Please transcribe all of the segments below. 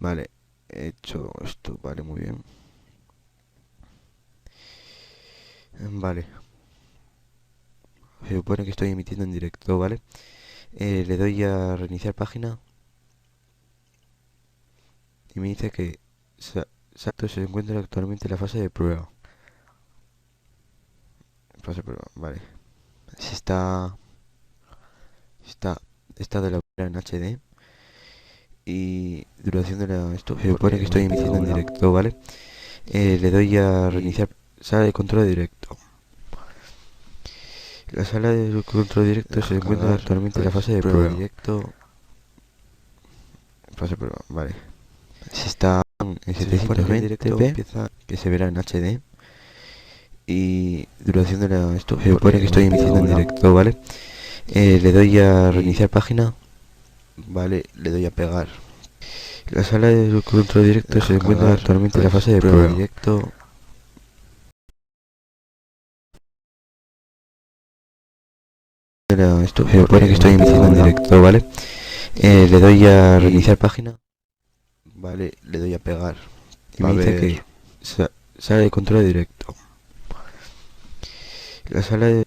Vale, he hecho esto, vale, muy bien. Vale, se supone que estoy emitiendo en directo, ¿vale? Le doy a reiniciar página y me dice que se encuentra actualmente en la fase de prueba. Fase de prueba, vale. Si está, está de la en HD y duración de esto, se supone que estoy emitiendo en directo, ¿vale? Le doy a reiniciar sala de control directo. La sala de control directo se encuentra actualmente en la fase de prueba. Directo, fase de prueba, vale. Si está en 720p, que se verá en HD y duración de esto, se supone que estoy emitiendo en directo, ¿vale? Le doy a reiniciar página, vale, le doy a pegar. La sala de control directo se encuentra actualmente en la fase de prueba. Directo, esto se supone que estoy emitiendo en directo, ¿vale? Le doy a reiniciar página, vale, le doy a pegar. Y me dice que sala de control directo. La sala de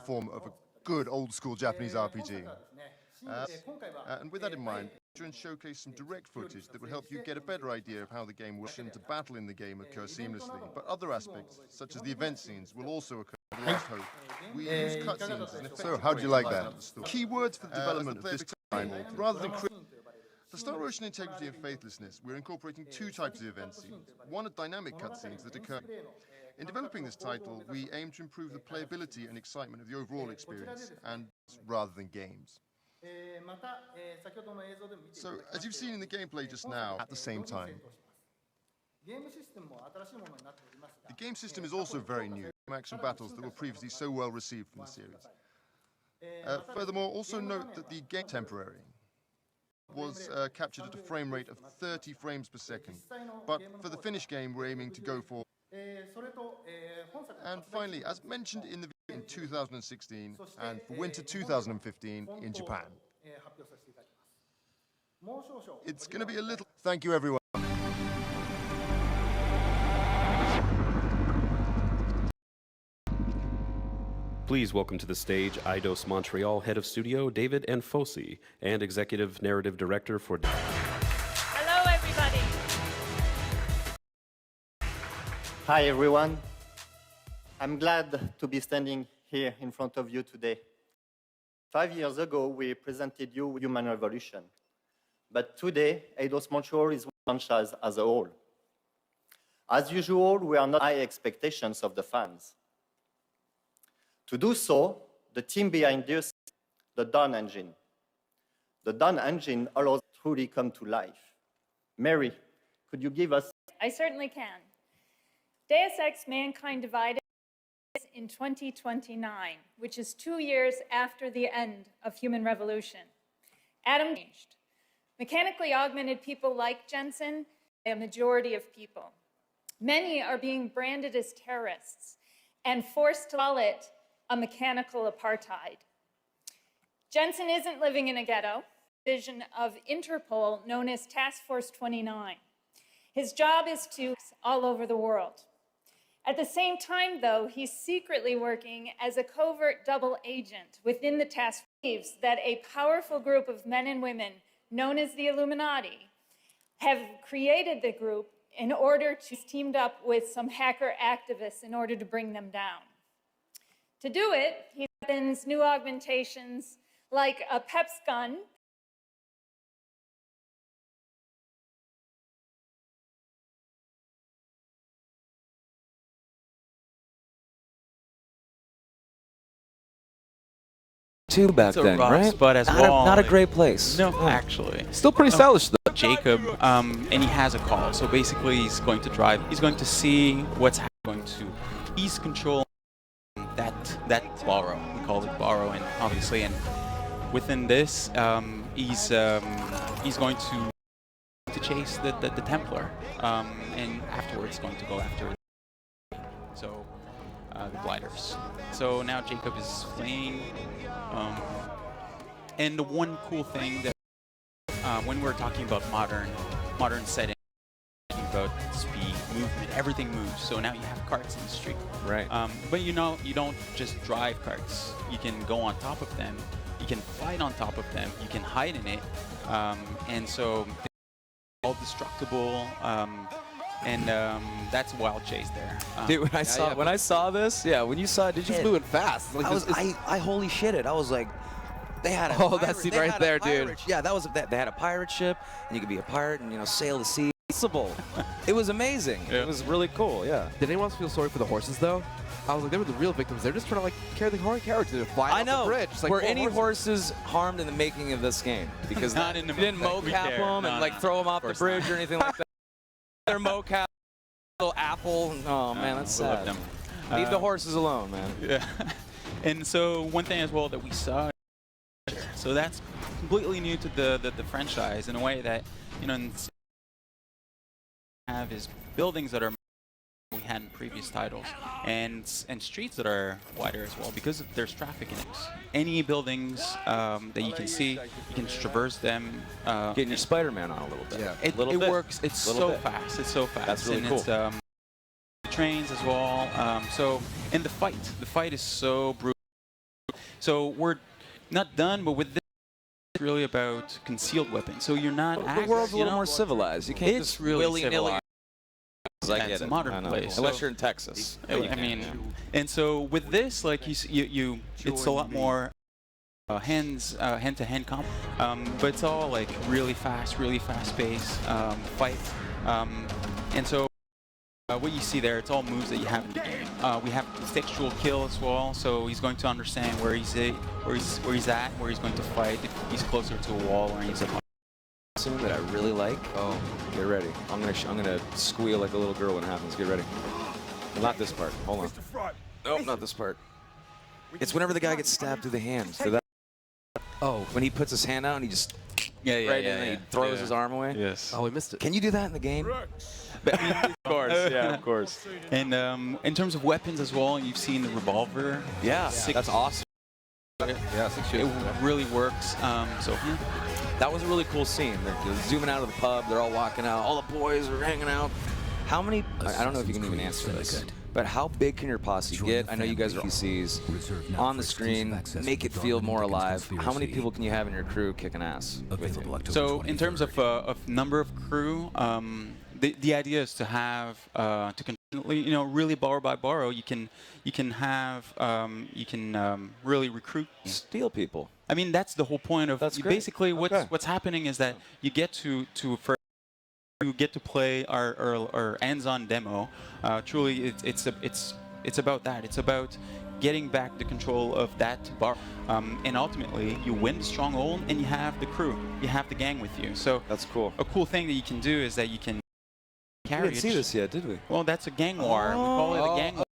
Form of a good old-school Japanese RPG. And with that in mind, and showcase some direct footage that will help you get a better idea of how the game will to battle in the game occur seamlessly. But other aspects, such as the event scenes, will also occur. Last hope. We use cutscenes as an effective. So, how do you like that? Key words for the development of this time, rather than for Star Ocean Integrity and Faithlessness, we're incorporating two types of event scenes. One are dynamic cutscenes that occur. In developing this title, we aim to improve the playability and excitement of the overall experience, and rather than games. So, as you've seen in the gameplay just now, at the same time, the game system is also very new, action battles that were previously so well received from the series. Furthermore, also note that the game temporary was captured at a frame rate of 30 frames per second, but for the finished game, we're aiming to go for. And finally, as mentioned in the video in 2016 and for winter 2015 in Japan. It's going to be a little. Thank you, everyone. Please welcome to the stage Eidos Montreal Head of Studio David Nfosi and Executive Narrative Director for. Hello, everybody. Hi, everyone. I'm glad to be standing here in front of you today. 5 years ago, we presented you Human Revolution. But today, Eidos Montreal is one franchise as a whole. As usual, we are not high expectations of the fans. To do so, the team behind this, the Dawn engine. The Dawn engine allows it to truly come to life. Mary, could you give us? I certainly can. Deus Ex Mankind Divided is in 2029, which is 2 years after the end of Human Revolution. Adam changed. Mechanically augmented people like Jensen, a majority of people. Many are being branded as terrorists and forced to call it a mechanical apartheid. Jensen isn't living in a ghetto, division of Interpol known as Task Force 29. His job is to all over the world. At the same time, though, he's secretly working as a covert double agent within the task force that a powerful group of men and women known as the Illuminati have created the group in order to teamed up with some hacker activists in order to bring them down. To do it, he happens new augmentations like a PEPS gun. Too back then, right? But as well, not a great place. No, actually. Still pretty stylish though. Jacob, and he has a call. So basically, he's going to drive. He's going to see what's going to. He's controlling that borrow. We call it borrow, and obviously, and within this, he's going to chase the Templar, and afterwards going to go after. So. The gliders. So now Jacob is fleeing. And the one cool thing that when we're talking about modern setting, about speed, movement, everything moves. So now you have carts in the street. Right. But you know, you don't just drive carts. You can go on top of them. You can fight on top of them. You can hide in it. And so it's all destructible. And that's a wild chase there. Dude, when I saw this, when you saw it, did you moving fast? Like I holy shit it. I was like, they had a pirate, that scene right there, dude. Yeah, that was they had a pirate ship, and you could be a pirate and sail the sea. It was amazing. Yeah. It was really cool. Yeah. Did anyone feel sorry for the horses though? I was like, they were the real victims. They're just trying to like carry the carriage to fly off the bridge. Like, were any horses harmed in the making of this game? Because not in the you didn't mocap them and like throw them off the bridge or anything like that. Their mocap, little apple. Oh man, that's sad. Them. Leave the horses alone, man. Yeah. And so one thing as well that we saw. So that's completely new to the franchise in a way that have is buildings that are we had in previous titles and streets that are wider as well because there's traffic in it. Any buildings that you can see, you can traverse them. Getting your Spider-Man on a little bit. Yeah, it works. It's so fast. It's so fast. That's really cool. It's, trains as well. And the fight is so brutal. So we're not done, but with this, it's really about concealed weapons. So you're not. The world's a little more civilized. You can't It's just really willy-nilly. civilized. I get It's a it. modern I know. place. Unless So- you're in Texas. I mean, and so with this, like it's a lot more hand-to-hand comp, but it's all like really fast pace fight, and so what you see there, it's all moves that you have in the game. We have textual kill as well, so he's going to understand where he's at, where he's going to fight, if he's closer to a wall or anything. Something that I really like. Oh, get ready. I'm gonna squeal like a little girl when it happens. Get ready. Well, not this part. Hold on. Nope, not this part. It's whenever the guy gets stabbed through the hand. So that. Oh, when he puts his hand out and he just. Right in and he throws his arm away. Yes. Oh, we missed it. Can you do that in the game? Of course, yeah, of course. And in terms of weapons as well, you've seen the revolver. Yeah, that's awesome. Yeah, 6 It years. really works. So yeah. That was a really cool scene. They're zooming out of the pub. They're all walking out. All the boys are hanging out. How many? I don't know if you can even answer this. But how big can your posse get? I know you guys are PCs. On the screen, make it feel more alive. How many people can you have in your crew kicking ass with you? So in terms of number of crew, the idea is to have to continually, really borrow by borrow. You can have really recruit, Steal people. I mean, that's the whole point of That's great. basically Okay. what's happening is that you get to play our hands-on demo. Truly, it's about that. It's about getting back the control of that bar, and ultimately you win the stronghold, and you have the crew, you have the gang with you. So That's cool. a cool thing that you can do is that you can We carry. didn't see this yet, did we? Well, that's a gang war. We call it a gang war.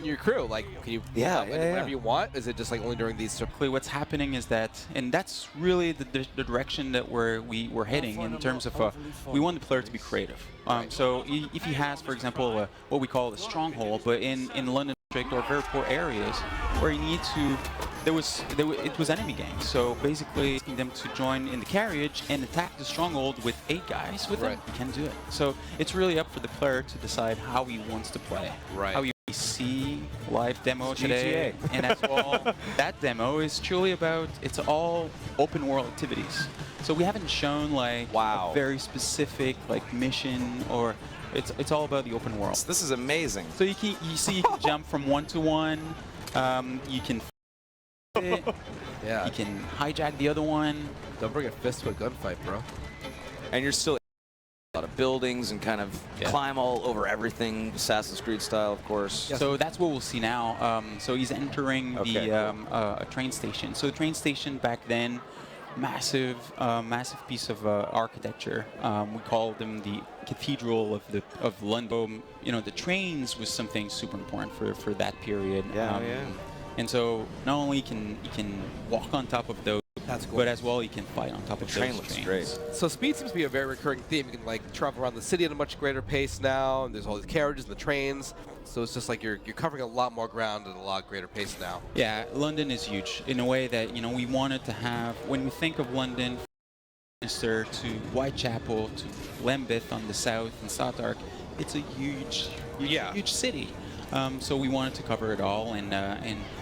Your crew, like, can you Yeah, whatever you want? Is it just like only during these? Basically, what's happening is that, and that's really the direction that we're heading in terms of we want the player to be creative. So if he has, for example, what we call a stronghold, but in London district or very poor areas where you need to, it was enemy gangs. So basically, asking them to join in the carriage and attack the stronghold with 8 guys with them, you can do it. So it's really up for the player to decide how he wants to play, how he see live demo today, and as well, that demo is truly about, it's all open world activities. So we haven't shown like a very specific like mission, or it's all about the open world. This is amazing. So you can jump from 1 to 1. You can you can hijack the other one. Don't bring a fist to a gunfight, bro. And you're still a lot of buildings and kind of climb all over everything, Assassin's Creed style, of course. So that's what we'll see now. So he's entering a train station. So the train station back then, massive piece of architecture. We call them the Cathedral of London. The trains was something super important for that period. And so not only you can walk on top of those, but as well you can fight on top of train those looks trains. great. So speed seems to be a very recurring theme. You can like travel around the city at a much greater pace now, and there's all these carriages and the trains. So it's just like you're covering a lot more ground at a lot greater pace now. Yeah, London is huge in a way that we wanted to have. When we think of London, Westminster to Whitechapel to Lambeth on the south and Southwark, it's a huge city. So we wanted to cover it all, and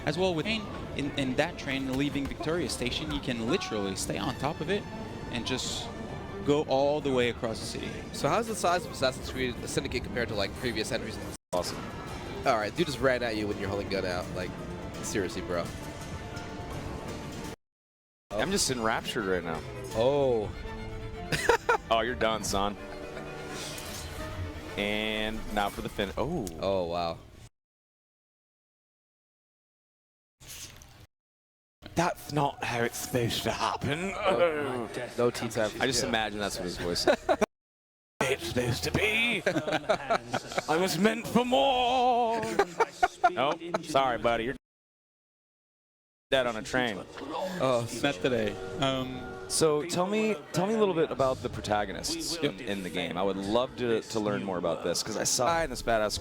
as well with in that train leaving Victoria Station, you can literally stay on top of it and just go all the way across the city. So how's the size of Assassin's Creed the Syndicate compared to like previous entries? Awesome. All right, dude just ran at you when you're holding gun out. Like, seriously, bro. I'm just enraptured right now. Oh. Oh, you're done, son. And now for the fin. Oh. Oh, wow. That's not how it's supposed to happen. No teeth have. I just imagine that's what his voice said. It's supposed to be. I was meant for more. Nope. Sorry, buddy. You're dead on a train. Oh, not today. So tell me a little bit about the protagonists in the game. I would love to learn more about this because I saw in this badass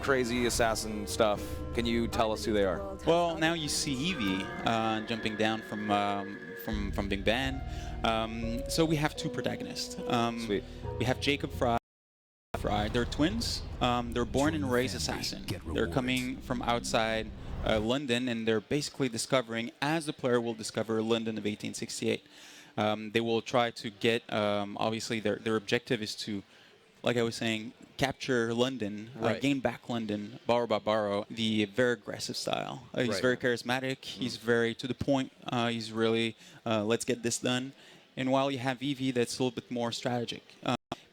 crazy assassin stuff. Can you tell us who they are? Well, now you see Evie jumping down from Big Ben. So we have 2 protagonists. Sweet. We have Jacob Fry, Fry. They're twins. They're born and raised assassin. They're coming from outside London, and they're basically discovering, as the player will discover, London of 1868. They will try to get, obviously, their objective is to, like I was saying, capture London, gain back London, borrow by borrow, the very aggressive style. He's very charismatic. He's very to the point. He's really, let's get this done. And while you have Evie, that's a little bit more strategic.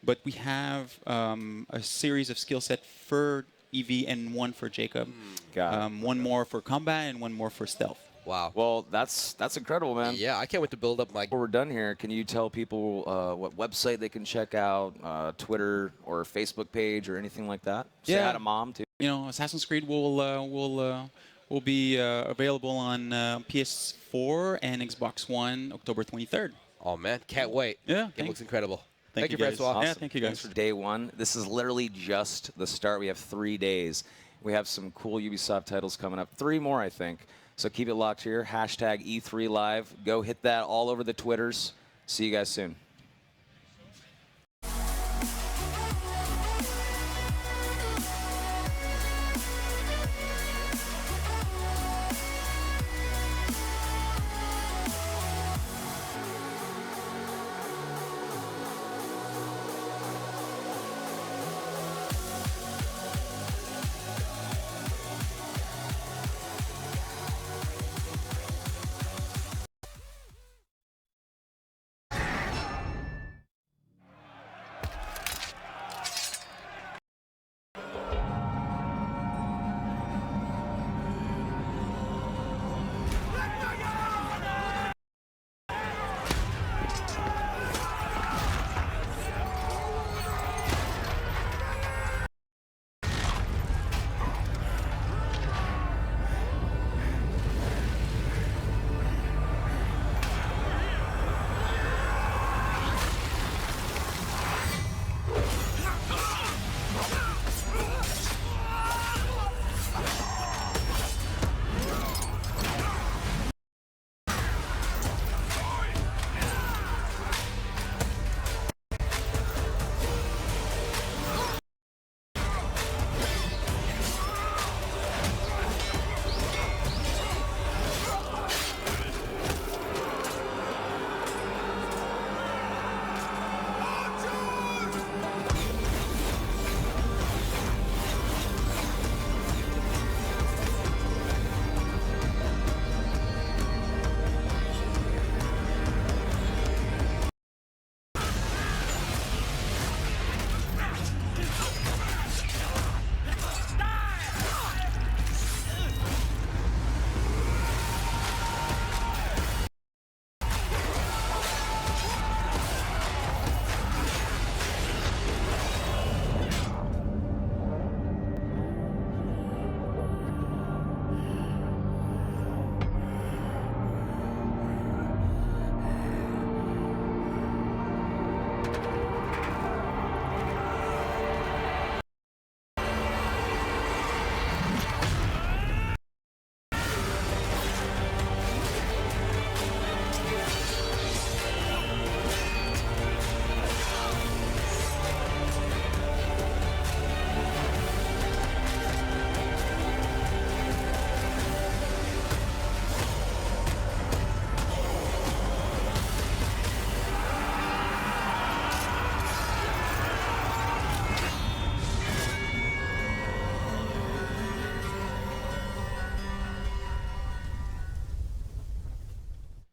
But we have a series of skill set for Evie and one for Jacob. One more for combat and one more for stealth. Wow. Well, that's incredible, man. Yeah, I can't wait to build up my... Before we're done here, can you tell people what website they can check out, Twitter or Facebook page or anything like that? Say hi to Mom, too. You know, Assassin's Creed will be available on PS4 and Xbox One October 23rd. Oh, man. Can't wait. Yeah. It looks incredible. Thank you, Francois. Awesome. Yeah, thank you, guys. Thanks for day one. This is literally just the start. We have 3 days. We have some cool Ubisoft titles coming up. 3 more, I think. So keep it locked here. Hashtag E3 Live. Go hit that all over the Twitters. See you guys soon.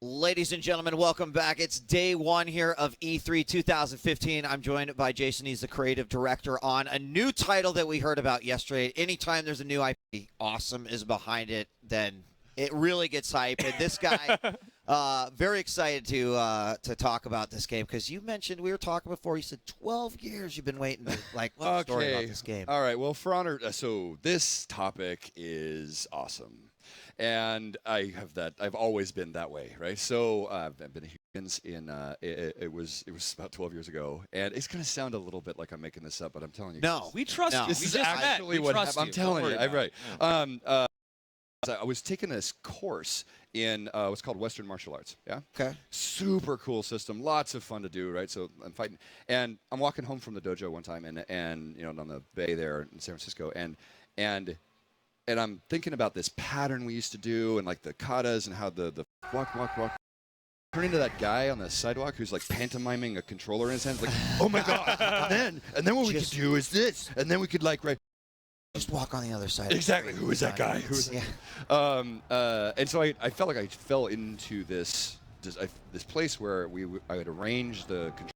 Ladies and gentlemen, welcome back. It's day one here of E3 2015. I'm joined by Jason. He's the creative director on a new title that we heard about yesterday. Anytime there's a new IP, Awesome is behind it, then it really gets hype. And this guy, very excited to talk about this game because you mentioned, we were talking before, you said 12 years you've been waiting to, like, what's the story about this game? All right, well, for honor, so this topic is awesome. And I've always been that way, right? So I've been a Hugans it was about 12 years ago. And it's going to sound a little bit like I'm making this up, but I'm telling you. No, we trust you. This is actually what happened. I'm telling you, right. I was taking this course in what's called Western martial arts. Yeah. Okay. Super cool system, lots of fun to do, right? So I'm fighting, and I'm walking home from the dojo one time, and you know, on the bay there in San Francisco, and I'm thinking about this pattern we used to do, and like the katas, and how the walk. Turn into that guy on the sidewalk who's like pantomiming a controller in his hands, like, oh my god! and then what we could do is this, and then we could like just walk on the other side. Exactly. Who is that guy? Who is that? Yeah. And so I felt like I fell into this place where I would arrange the control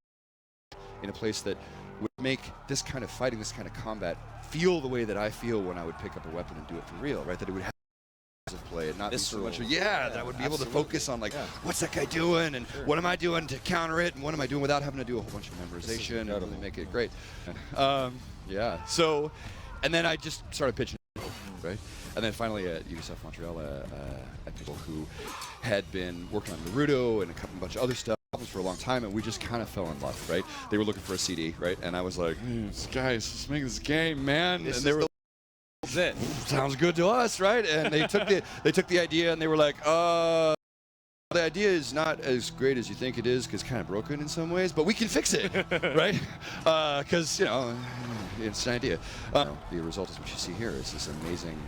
in a place that would make this kind of fighting, this kind of combat, feel the way that I feel when I would pick up a weapon and do it for real, right? That it would have of play and not be so much that I would be able to focus on like what's that guy doing and what am I doing to counter it and what am I doing without having to do a whole bunch of memorization and really make it great. Yeah. So, and then I just started pitching, right? And then finally at Ubisoft Montreal, people who had been working on Naruto and a bunch of other stuff for a long time, and we just kind of fell in love, right? They were looking for a CD, right? And I was like, guys, let's make this game, man. And they were it sounds good to us, right? And they took the idea and they were like, the idea is not as great as you think it is because it's kind of broken in some ways, but we can fix it, right? Because you know, it's an idea. The result is what you see here is this amazing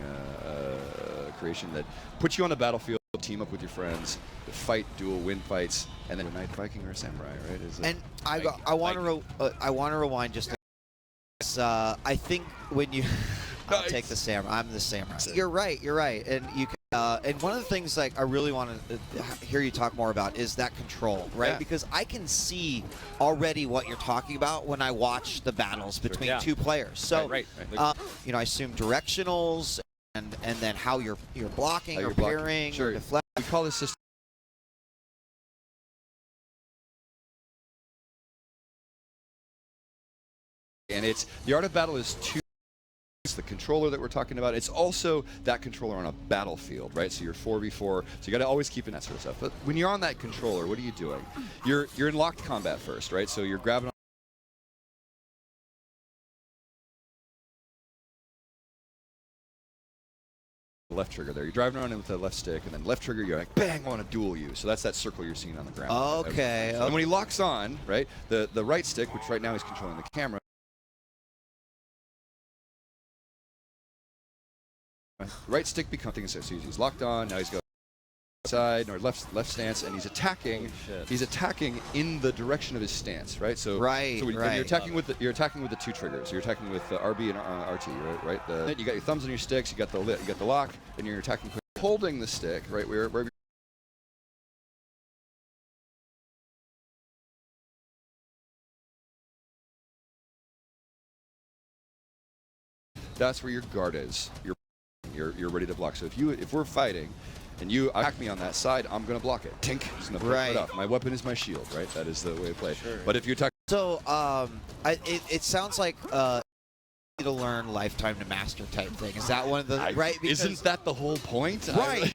creation that puts you on the battlefield, team up with your friends, fight dual win fights, and then a knight, Viking, or a samurai, right? And I want to rewind just. I think when you. I'll take the samurai. I'm the samurai. You're right. And you can, and one of the things like I really want to hear you talk more about is that control, right? Yeah. Because I can see already what you're talking about when I watch the battles between two players. So, you know, I assume directionals and then how you're blocking or parrying or deflecting. We call this system. And it's the art of battle is two. It's the controller that we're talking about. It's also that controller on a battlefield, right? So you're 4v4. So you got to always keep in that sort of stuff. But when you're on that controller, what are you doing? You're in locked combat first, right? So you're grabbing. Left trigger there. You're driving around with the left stick, and then left trigger, you're like, bang, I want to duel you. So that's that circle you're seeing on the ground. Okay. And when he locks on, right, the right stick, which right now he's controlling the camera. Right stick becomes so he's locked on. Now he's got side or left stance, and he's attacking. He's attacking in the direction of his stance, right? So So when you're attacking with the two triggers. You're attacking with RB and RT, right? You got your thumbs on your sticks. You got the lock, and you're attacking holding the stick, right? Wherever. That's where your guard is. You're ready to block. So if we're fighting, and you attack me on that side, I'm gonna block it. Tink. Just gonna push it off. My weapon is my shield, right? That is the way to play. Sure. But if you attack, so it sounds like to learn lifetime to master type thing. Is that one of the right? Because, isn't that the whole point? Right.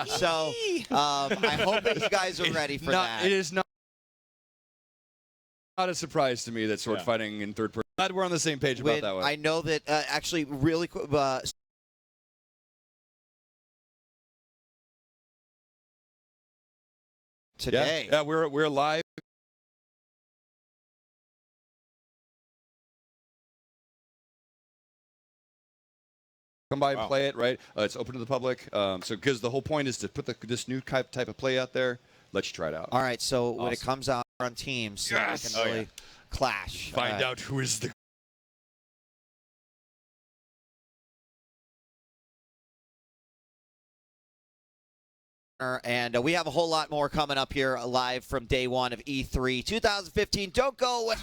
So I hope that you guys are ready for that. It is not a surprise to me that sword fighting in third person. Glad we're on the same page about that one. I know that actually really quick. Today. Yeah, we're live. Come by and play it, right? It's open to the public. So because the whole point is to put this new type of play out there, let you try it out. All right, so when it comes out on teams, so we can really clash. Find out who is the and we have a whole lot more coming up here live from day one of E3 2015. Don't go away.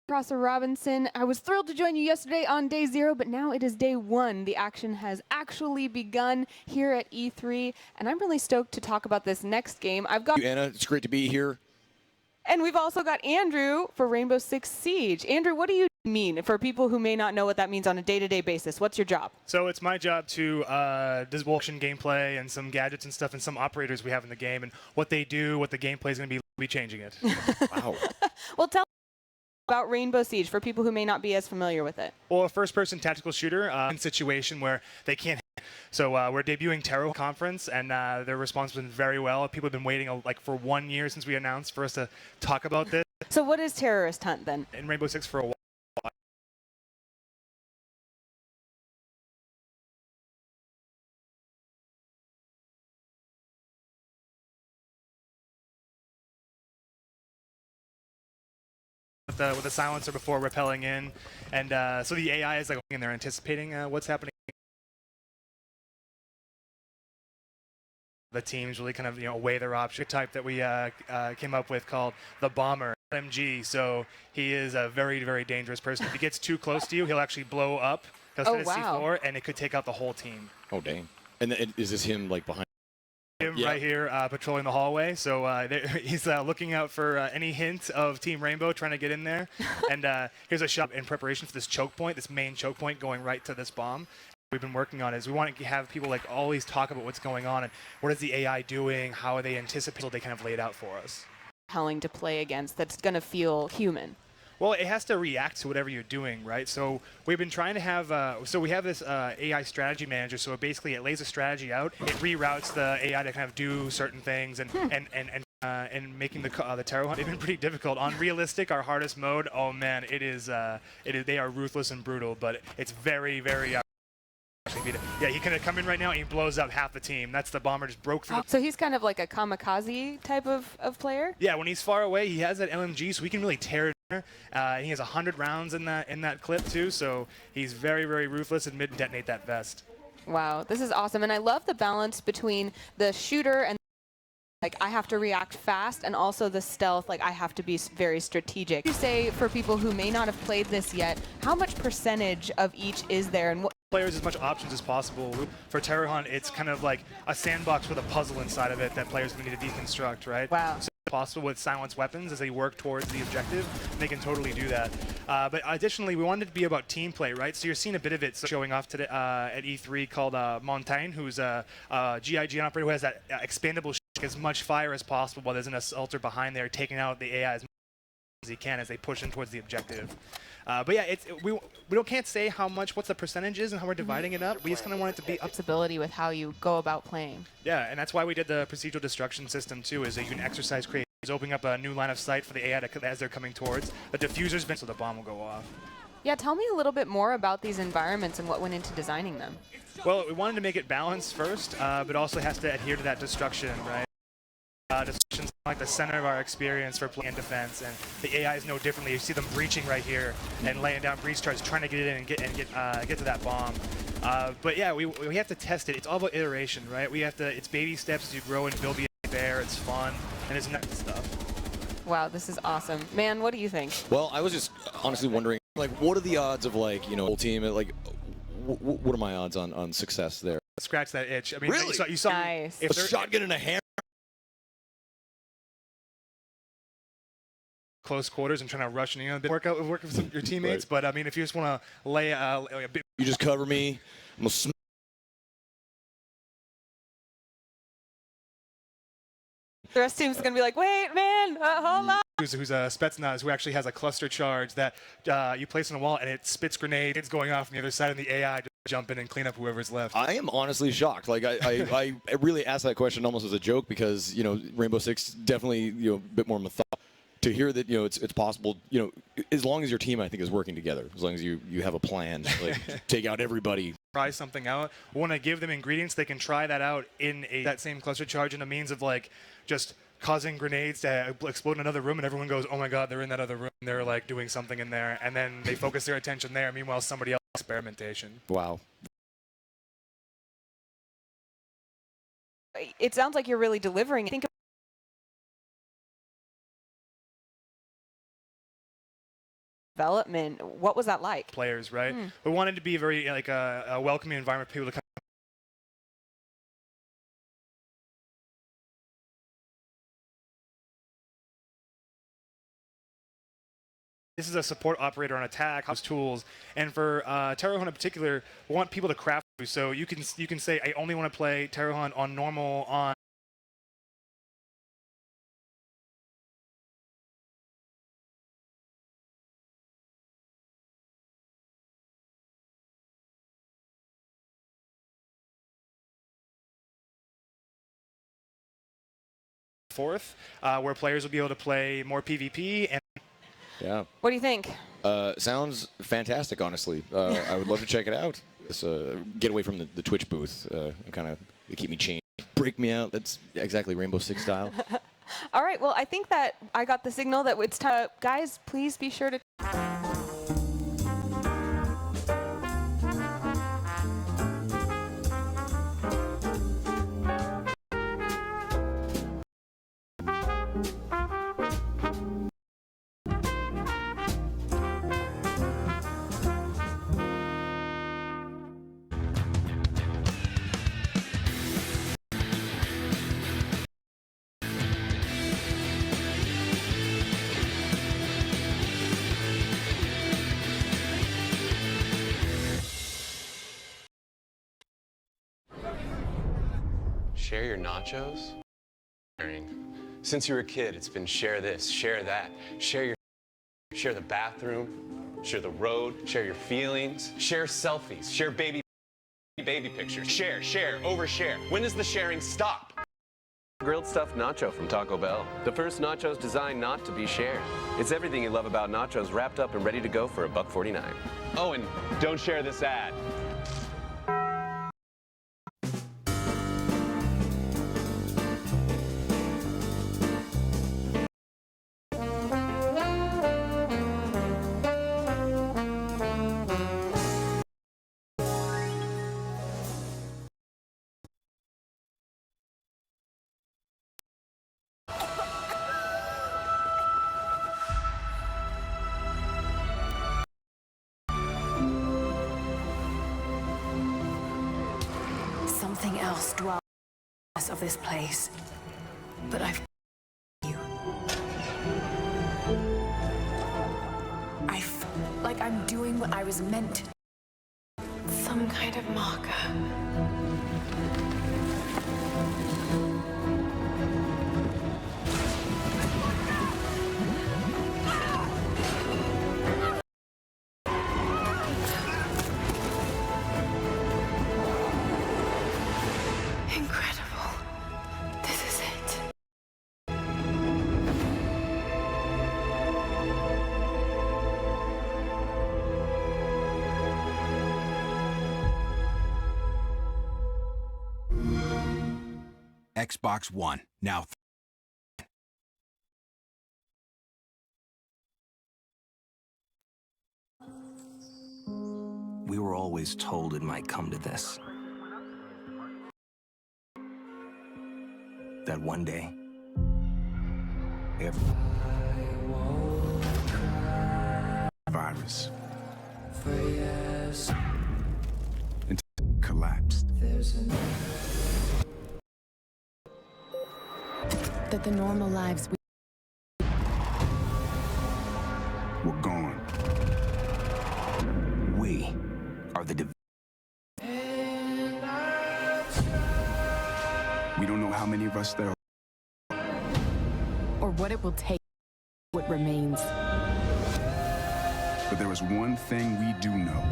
Prosser Robinson. I was thrilled to join you yesterday on day 0, but now it is day 1. The action has actually begun here at E3, and I'm really stoked to talk about this next game. I've got Anna, it's great to be here. And we've also got Andrew for Rainbow Six Siege. Andrew, what do you mean for people who may not know what that means on a day-to-day basis? What's your job? So it's my job to divulge gameplay and some gadgets and stuff and some operators we have in the game and what they do, what the gameplay is going to be changing it. Wow. Well, tell about Rainbow Siege for people who may not be as familiar with it. Well, a first-person tactical shooter in a situation where they can't. So we're debuting Terror Conference, and their response has been very well. People have been waiting like for 1 year since we announced for us to talk about this. So what is Terrorist Hunt then? In Rainbow Six for a while. With the silencer before rappelling in, and so the AI is like and they're anticipating what's happening. The teams really kind of weigh their option type that we came up with called the Bomber MG. So he is a very, very dangerous person. If he gets too close to you, he'll actually blow up. He'll Oh, wow. C4, and it could take out the whole team. Oh, dang. And is this him like behind? Him right here patrolling the hallway. So he's looking out for any hint of Team Rainbow trying to get in there. And here's a shot in preparation for this choke point, this main choke point going right to this bomb. We've been working on is we want to have people like always talk about what's going on and what is the AI doing, how are they anticipating, so they kind of lay it out for us. Telling to play against that's going to feel human. Well, it has to react to whatever you're doing, right? So we've been trying to have, so we have this AI strategy manager. So basically, it lays a strategy out. It reroutes the AI to kind of do certain things, and making the Terror Hunt. It's been pretty difficult. On realistic, our hardest mode, oh man, it is. They are ruthless and brutal, but it's very, very. Yeah, he can come in right now and he blows up half the team. That's the Bomber just broke through. So he's kind of like a kamikaze type of player? Yeah, when he's far away, he has that LMG, so he can really tear it. He has 100 rounds in that clip too, so he's very, very ruthless and mid-detonate that vest. Wow, this is awesome. And I love the balance between the shooter and like I have to react fast, and also the stealth, like I have to be very strategic. You say for people who may not have played this yet, how much percentage of each is there, and what players as much options as possible. For Terror Hunt, it's kind of like a sandbox with a puzzle inside of it that players need to deconstruct, right? Wow. So possible with silenced weapons as they work towards the objective, they can totally do that. But additionally, we wanted it to be about team play, right? So you're seeing a bit of it showing off today at E3 called Montaigne, who's a GIG operator who has that expandable as much fire as possible while there's an assaulter behind there taking out the AI as much as he can as they push in towards the objective. But yeah, we can't say what's the percentages and how we're dividing it up. We just kind of want it to be flexibility with how you go about playing. Yeah, and that's why we did the procedural destruction system too, is that you can exercise creativity. It's opening up a new line of sight for the AI as they're coming towards. The diffuser's been so the bomb will go off. Yeah, tell me a little bit more about these environments and what went into designing them. Well, we wanted to make it balanced first, but also has to adhere to that destruction, right? Destruction's like the center of our experience for play and defense, and the AI is no differently. You see them breaching right here and laying down breach charges, trying to get in and get to that bomb. But yeah, we have to test it. It's all about iteration, right? It's baby steps as you grow and build the bear. It's fun, and it's nice stuff. Wow, this is awesome. Man, what do you think? Well, I was just honestly wondering, like, what are the odds of, like, whole team, like, what are my odds on success there? Scratch that itch. I mean, really? you saw nice. A shotgun and a hammer? Close quarters and trying to rush and work with your teammates. Right. But I mean, if you just want to lay a bit, you just cover me. I'm gonna the rest team's gonna be like, wait, man, hold on. Who's a Spetsnaz who actually has a cluster charge that you place on a wall and it spits grenades. It's going off on the other side, and the AI just jump in and clean up whoever's left. I am honestly shocked. Like I really asked that question almost as a joke because Rainbow Six definitely a bit more methodical. To hear that it's possible, as long as your team I think is working together, as long as you have a plan, like take out everybody. Try something out. We want to give them ingredients they can try that out in that same cluster charge in a means of like just causing grenades to explode in another room, and everyone goes, oh my god, they're in that other room. They're like doing something in there, and then they focus their attention there. Meanwhile, somebody else experimentation. Wow. It sounds like you're really delivering. Think development. What was that like? Players, right? We wanted to be very like a welcoming environment for people to come. This is a support operator on attack, house tools, and for Terror Hunt in particular, we want people to craft. So you can say, I only want to play Terror Hunt on normal, on fourth, where players will be able to play more PvP. And Yeah. What do you think? Sounds fantastic, honestly. I would love to check it out. Just, get away from the Twitch booth and kind of keep me chained. Break me out. That's exactly Rainbow Six style. All right, well, I think that I got the signal that it's time. Guys, please be sure to... Share your nachos? Since you were a kid, it's been share this, share that, share the bathroom, share the road, share your feelings, share selfies, share baby pictures, share, overshare. When does the sharing stop? Grilled stuffed nacho from Taco Bell. The first nachos designed not to be shared. It's everything you love about nachos wrapped up and ready to go for $1.49. Oh, and don't share this ad. Something else dwells of this place, but I've you. I feel like I'm doing what I was meant to. Some kind of marker. Incredible. This is it. Xbox One, now. We were always told it might come to this. That one day, virus until it collapsed. That the normal lives We're gone. We are the We don't know how many of us there are. or what it will take, what remains. But there is one thing we do know.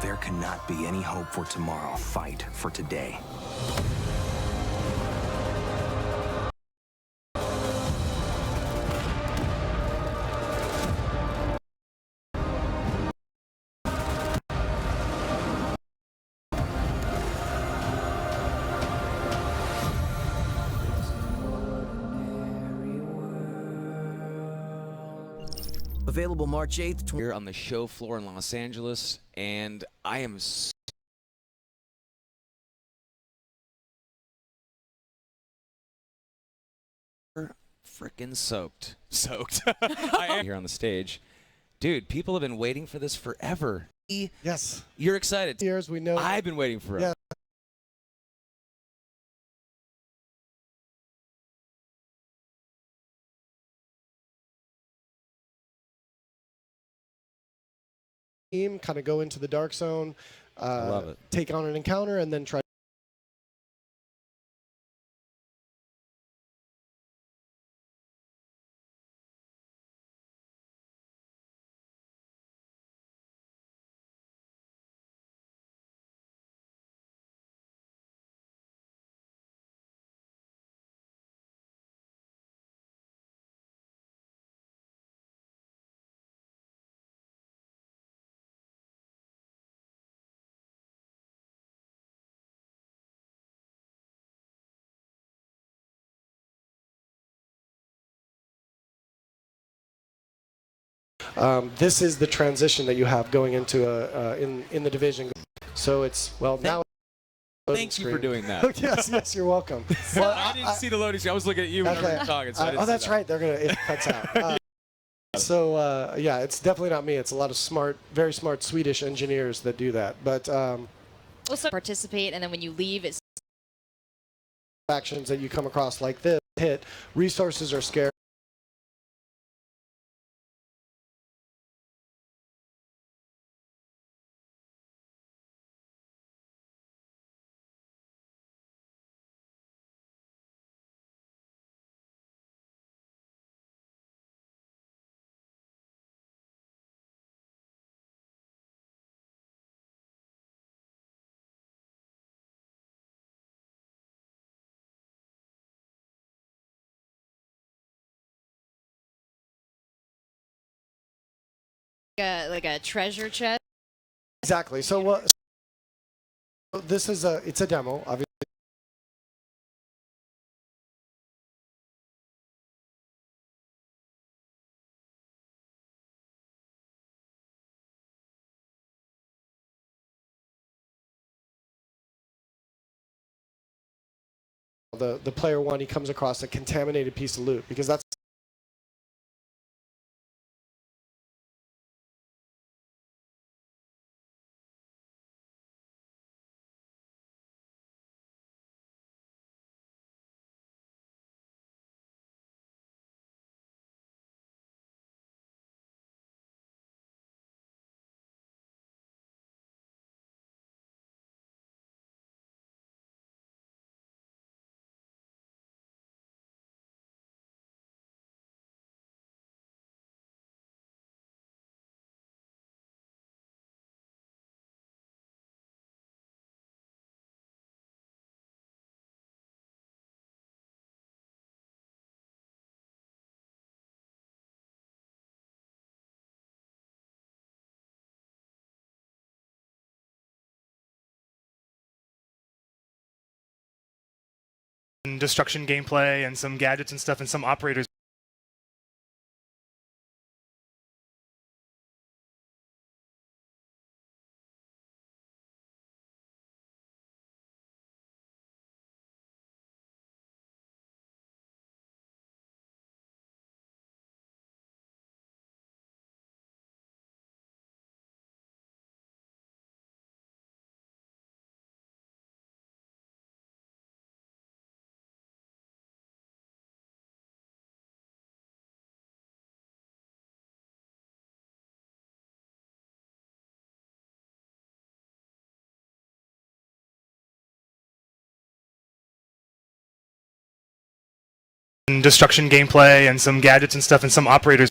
There cannot be any hope for tomorrow. Fight for today. Available March 8th. Here on the show floor in Los Angeles, and I am freaking soaked. Soaked. I am here on the stage. Dude, people have been waiting for this forever. Yes. You're excited. Years we know. I've been waiting forever. Yeah. Kind of go into the dark zone, love it. take on an encounter, and then try. This is the transition that you have going into in the division. So it's now. Thank you for doing that. Yes, you're welcome. Well, I didn't see the loading screen. I was looking at you when you were talking. So I didn't see that's that. right. It cuts out. Yeah, it's definitely not me. It's a lot of very smart Swedish engineers that do that. But also participate, and then when you leave, it's actions that you come across like this hit. Resources are scarce. like a treasure chest. Exactly. So this is it's a demo, obviously. The player one, he comes across a contaminated piece of loot because that's. Destruction gameplay and some gadgets and stuff and some operators. Destruction gameplay and some gadgets and stuff and some operators.